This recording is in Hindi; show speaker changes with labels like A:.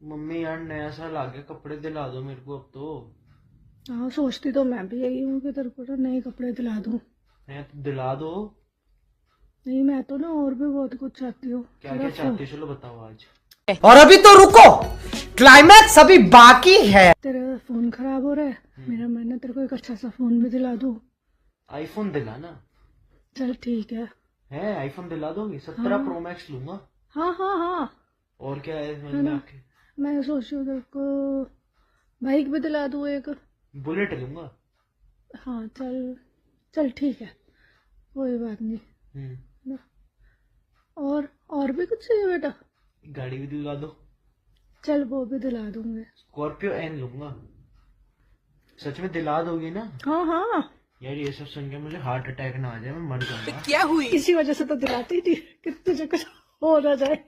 A: मम्मी यार नया साल आ गया, कपड़े दिला दो मेरे को अब तो।
B: हाँ, सोचती तो मैं भी यही हूँ कि तेरे को ना नए कपड़े दिला दूँ।
A: मैं तो दिला दो।
B: नहीं, मैं तो ना और भी बहुत कुछ चाहती हूँ।
A: क्या क्या चाहती हो, चलो बताओ आज।
C: और अभी तो रुको, क्लाइमैक्स अभी बाकी है।
B: तेरा फोन खराब हो रहा है, मेरा मन है तेरे को एक अच्छा सा फोन भी दिला दूँ।
A: आईफोन दिलाना
B: चल ठीक है।
A: है, आईफोन दिला दोगी? 17 प्रो मैक्स लूंगा।
B: हाँ हाँ हाँ,
A: और क्या है समझ
B: है
A: में
B: ना।
A: आके?
B: मैं सोच रही हूँ तेरे को बाइक भी दिला दूँ एक।
A: बुलेट लूंगा।
B: हाँ चल, चल ठीक है, कोई बात नहीं।
A: हम्म।
B: और भी कुछ चाहिए बेटा?
A: गाड़ी भी दिला दो।
B: चल वो भी दिला दूंगे।
A: स्कॉर्पियो एन लूंगा। सच में दिला दोगी ना?
B: हाँ हाँ,
A: यार ये सब सुन के मुझे हार्ट अटैक ना आ जाए, मैं मर जाऊंगा।
C: क्या हुई?
B: इसी वजह से तो दिलाती थी कि तुझे कुछ हो ना जाए।